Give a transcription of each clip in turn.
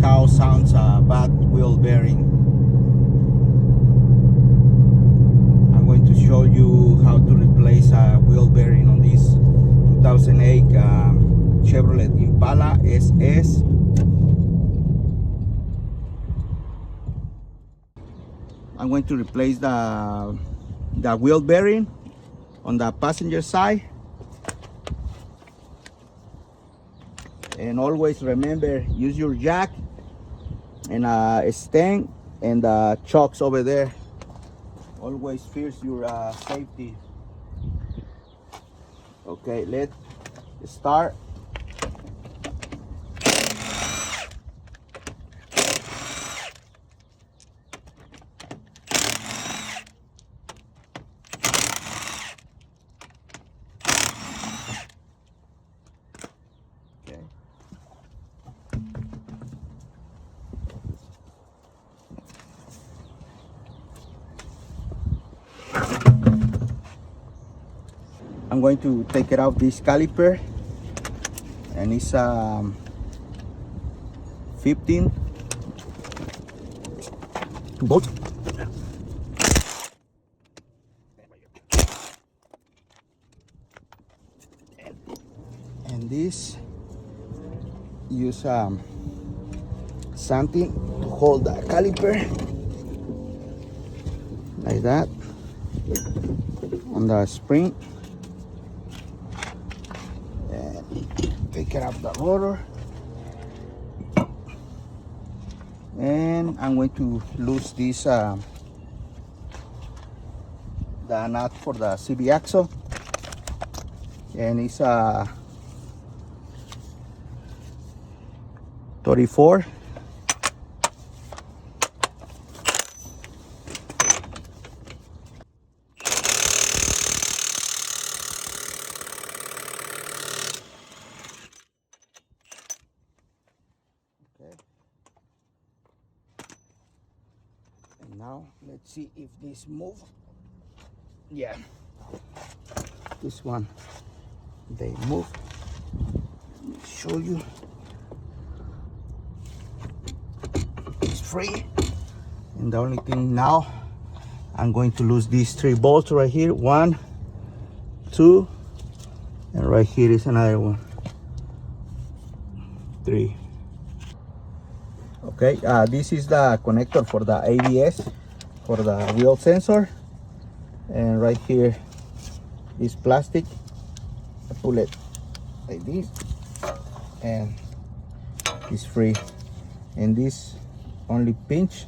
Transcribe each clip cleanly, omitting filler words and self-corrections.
how sounds a bad wheel bearing. I'm going to show you how to replace a wheel bearing on this 2008 Chevrolet Impala SS. I'm going to replace the wheel bearing on the passenger side. And always remember, use your jack and a stand and the chocks over there. Always first your safety. Okay, let's start. I'm going to take it out this caliper, and it's 15 bolts. And this use something to hold the caliper like that on the spring. Take it out the rotor, and I'm going to lose this the nut for the CV axle, and it's 34. And now let's see if this move. Yeah, this one they move. Let me show you. It's free, and the only thing now, I'm going to lose these 3 bolts right here. 1, 2, and right here is another one. 3. Okay, this is the connector for the ABS, for the wheel sensor, and right here is plastic. I pull it like this, and it's free. And this only pinch,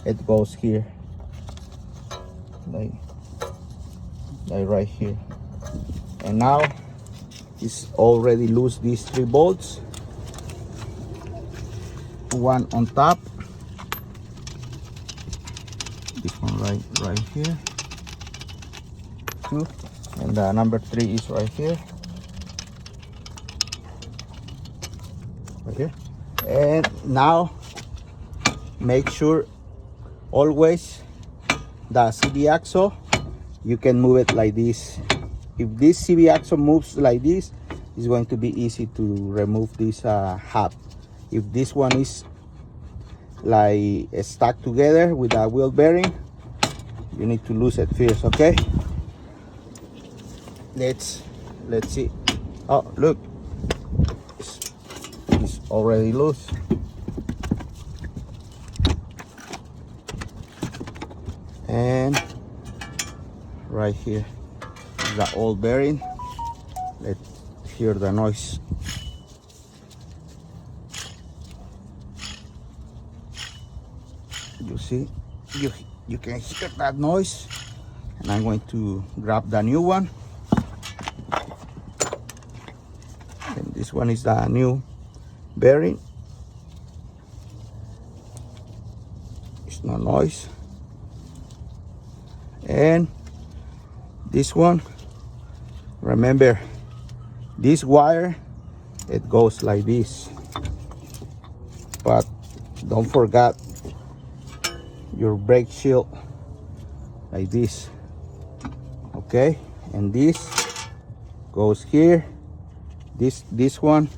it goes here, like right here. And now it's already loose, these 3 bolts. 1 on top, this one right here, 2, and the number 3 is right here. Okay, and now make sure always the CV axle, you can move it like this. If this CV axle moves like this, it's going to be easy to remove this hub. If this one is like stuck together with a wheel bearing, you need to lose it first. Okay, let's see. Oh, look, it's already loose. And right here is the old bearing. Let's hear the noise. You see, you can hear that noise. And I'm going to grab the new one, and this one is the new bearing. It's no noise. And this one, remember, this wire, it goes like this, but don't forget your brake shield like this. Okay, and this goes here, this one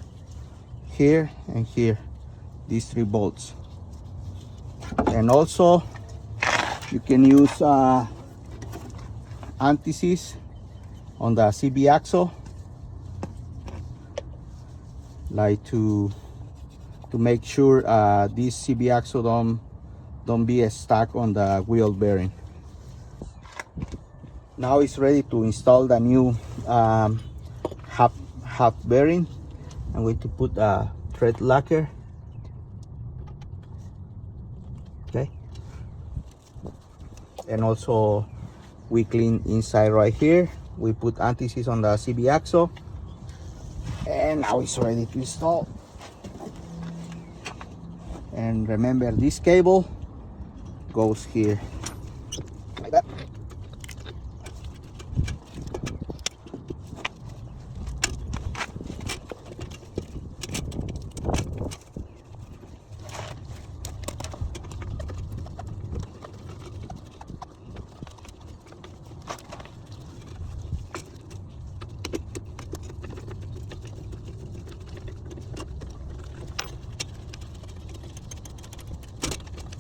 here and here. these 3 bolts. And also you can use anti-seize on the CB axle, like to make sure this CB axle don't be stuck on the wheel bearing. Now it's ready to install the new half bearing. I'm going to put a thread lacquer. Okay, and also we clean inside right here. We put anti-seize on the CB axle, and now it's ready to install. And remember, this cable goes here like that.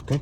Okay.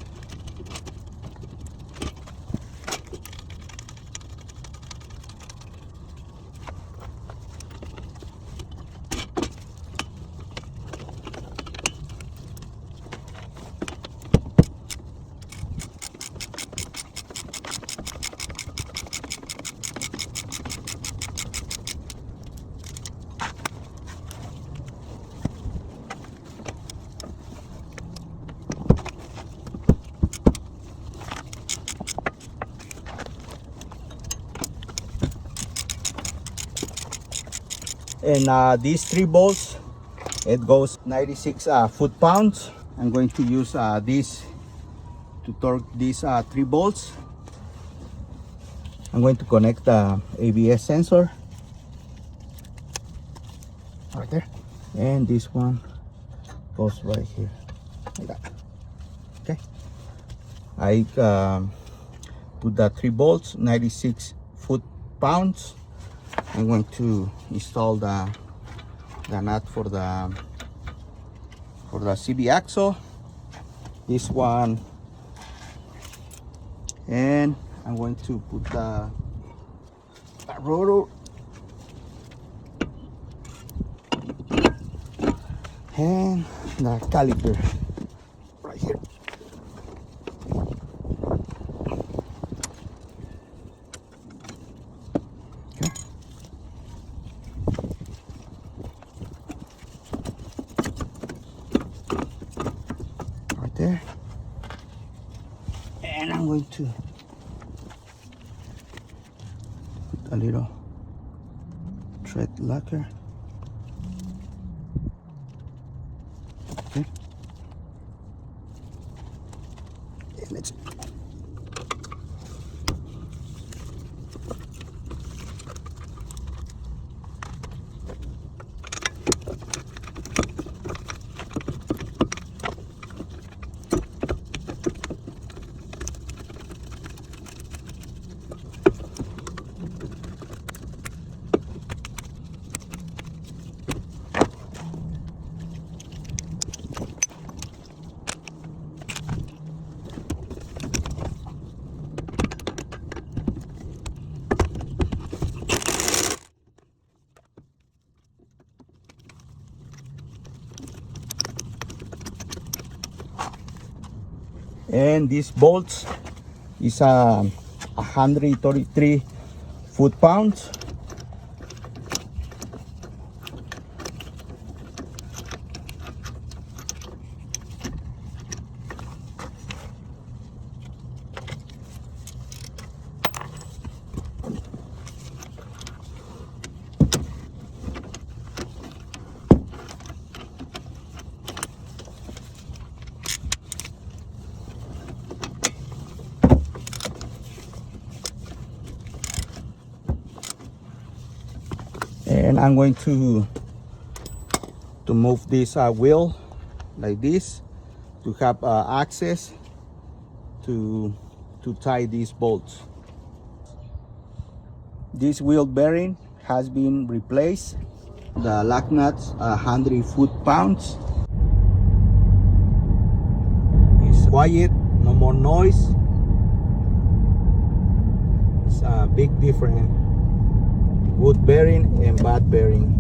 And these 3 bolts, it goes 96 foot-pounds. I'm going to use this to torque these 3 bolts. I'm going to connect the ABS sensor right there, and this one goes right here like that. Okay, I put the 3 bolts, 96 foot-pounds. I'm going to install the nut for the CB axle, this one, and I'm going to put the rotor and the caliper right here. Okay. Right there. And I'm going to put a little thread lacquer. Okay. And let's and these bolts is 133 foot-pounds. And I'm going to move this wheel like this to have access to tie these bolts. This wheel bearing has been replaced. The lug nuts 100 foot-pounds. quiet, no more noise. It's a big difference. Good bearing and bad bearing.